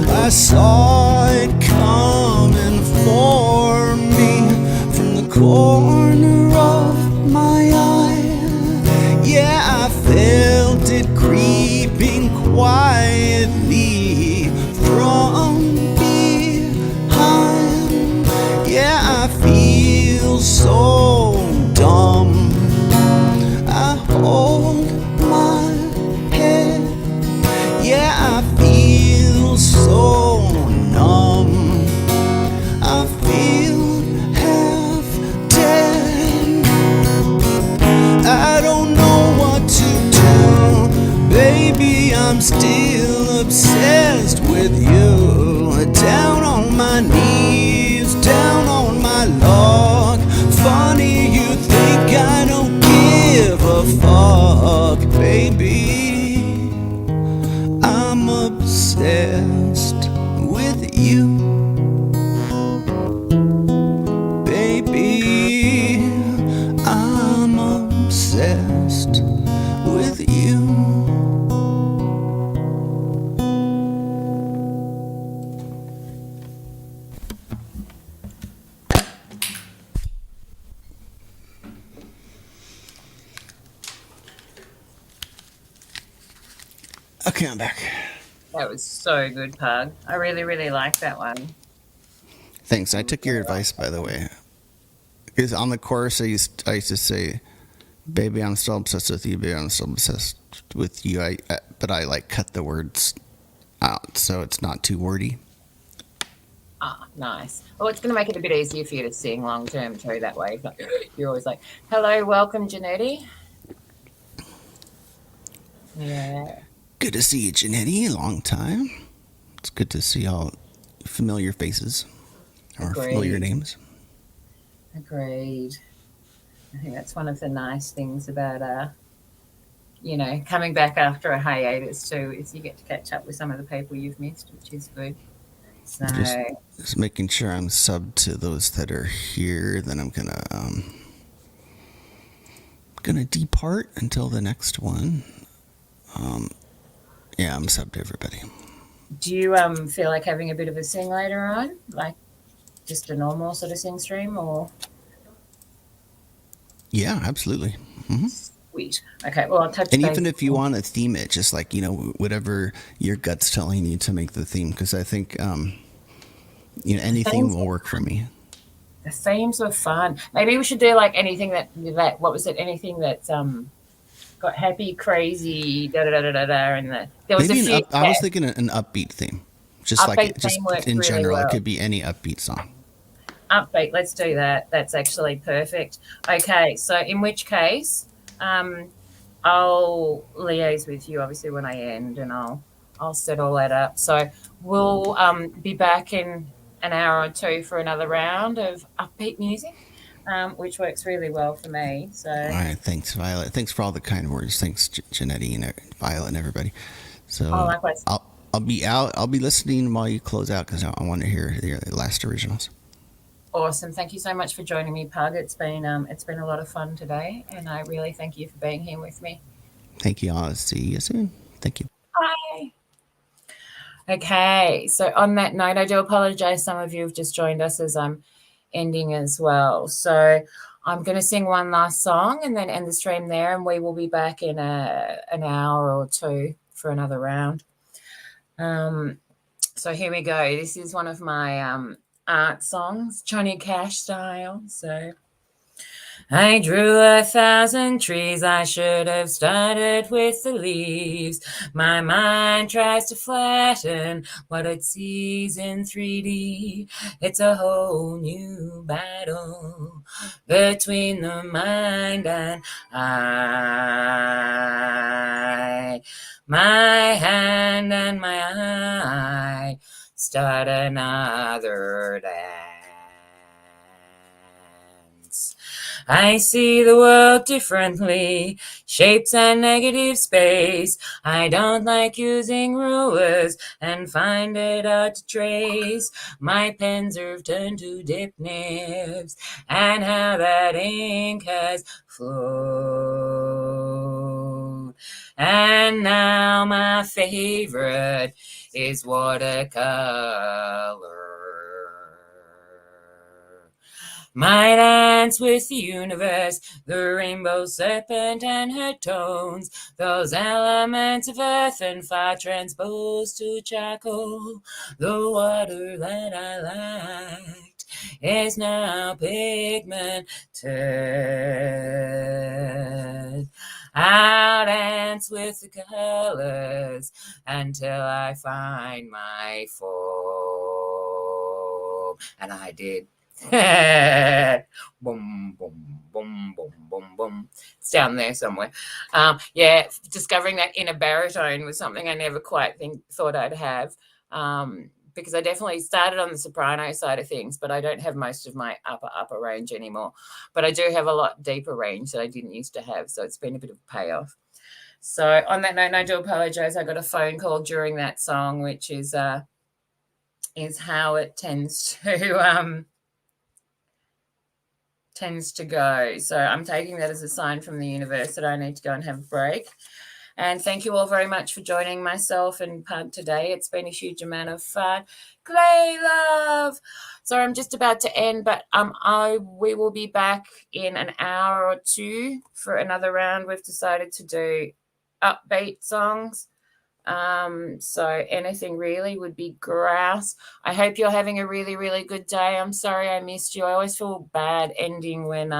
I saw it coming for me from the corner of my eye. Yeah, I felt it creeping quietly from behind. Yeah, I feel so dumb. I hold my head. Yeah, I feel so numb. I feel half dead. I don't know what to do. Baby, I'm still obsessed with you. Down on my knees, down on my log. Funny you think I don't give a fuck. Baby, I'm obsessed with you. Baby, I'm obsessed with you. Okay, I'm back. That was so good, Pug. I really, really like that one. Thanks. I took your advice, by the way. Because on the chorus, I used to say, "Baby, I'm still obsessed with you. Baby, I'm still obsessed with you." But I like cut the words out so it's not too wordy. Ah, nice. Well, it's going to make it a bit easier for you to sing long term too. That way, you're always like, "Hello, welcome, Janetti." Yeah. Good to see you, Janetti. Long time. It's good to see all familiar faces or familiar names. Agreed. I think that's one of the nice things about coming back after a hiatus too, is you get to catch up with some of the people you've missed, which is good. So just making sure I'm subbed to those that are here. Then I'm gonna depart until the next one. Yeah, I'm subbed to everybody. do you feel like having a bit of a sing later on, like just a normal sort of sing stream, or? Yeah, absolutely. Mm-hmm. Sweet. Okay, well, I'll touch And base. even if you want to theme it, just like, whatever your gut's telling you to make the theme, because I think, anything will work for me. The themes were fun. Maybe we should do like anything that what was it? Anything that's got happy, crazy, da da da da da, and there was Maybe a few. I was thinking an upbeat theme, just Upbeat like just theme works in really general. well. It could be any upbeat song. Upbeat. Let's do that. That's actually perfect. Okay, so in which case, I'll liaise with you obviously when I end, and I'll set all that up. So we'll be back in an hour or two for another round of upbeat music, which works really well for me. So all right, thanks, Violet. Thanks for all the kind words. Thanks, Janetti and Violet and everybody. So likewise. I'll be out. I'll be listening while you close out because I want to hear the last originals. Awesome. Thank you so much for joining me, Pug. It's been a lot of fun today, and I really thank you for being here with me. Thank you. I'll see you soon. Thank you. Bye. Okay, so on that note, I do apologise. Some of you have just joined us as I'm ending as well. So I'm going to sing one last song and then end the stream there, and we will be back in an hour or two for another round. So here we go. This is one of my art songs, Johnny Cash style. So I drew 1,000 trees, I should have started with the leaves. My mind tries to flatten what it sees in 3D. It's a whole new battle between the mind and I. My hand and my eye start another dance. I see the world differently, shapes and negative space. I don't like using rulers and find it hard to trace. My pens have turned to dip nibs, and how that ink has flowed. And now my favorite is watercolor. My dance with the universe, the rainbow serpent and her tones, those elements of earth and fire transposed to charcoal. The water that I liked is now pigmented. I'll dance with the colors until I find my form. And I did. Boom, boom, boom, boom, boom, boom. It's down there somewhere. Yeah, discovering that inner baritone was something I never quite thought I'd have, because I definitely started on the soprano side of things, but I don't have most of my upper range anymore. But I do have a lot deeper range that I didn't used to have, so it's been a bit of a payoff. So on that note, and I do apologize, I got a phone call during that song, which is how it tends to go. So I'm taking that as a sign from the universe that I need to go and have a break. And thank you all very much for joining myself and Pug today. It's been a huge amount of fun. Clay love. So I'm just about to end, but we will be back in an hour or two for another round. We've decided to do upbeat songs. So anything really would be grouse. I hope you're having a really, really good day. I'm sorry I missed you. I always feel bad ending when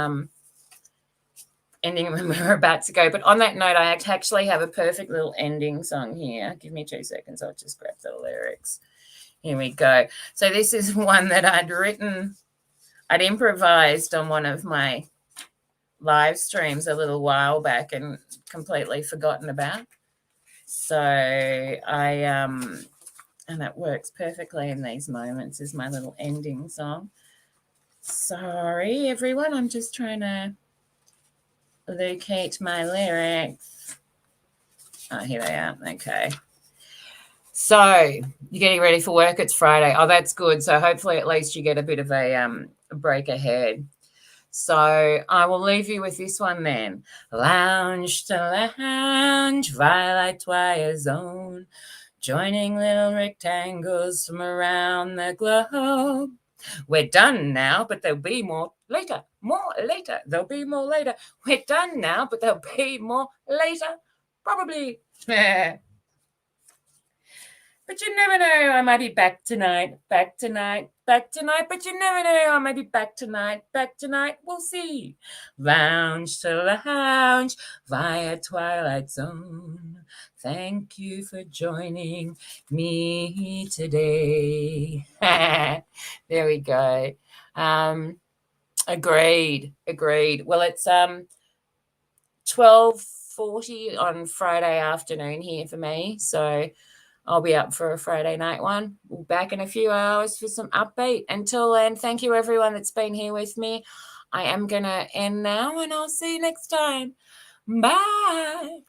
we're about to go. But on that note, I actually have a perfect little ending song here. Give me 2 seconds. I'll just grab the lyrics. Here we go. So this is one that I'd improvised on one of my live streams a little while back and completely forgotten about. So and it works perfectly in these moments, is my little ending song. Sorry, everyone. I'm just trying to locate my lyrics. Oh, here they are. Okay. So you're getting ready for work. It's Friday. Oh, that's good. So hopefully at least you get a bit of a break ahead. So I will leave you with this one then. Lounge to lounge, Violet Wire Zone, joining little rectangles from around the globe. We're done now, but there'll be more later. More later. There'll be more later. We're done now, but there'll be more later. Probably. But you never know, I might be back tonight, but you never know, I might be back tonight, we'll see. Lounge to lounge via Twilight Zone. Thank you for joining me today. There we go. Agreed. Well, it's 12:40 on Friday afternoon here for me, so I'll be up for a Friday night one. We'll be back in a few hours for some upbeat. Until then, thank you everyone that's been here with me. I am going to end now, and I'll see you next time. Bye.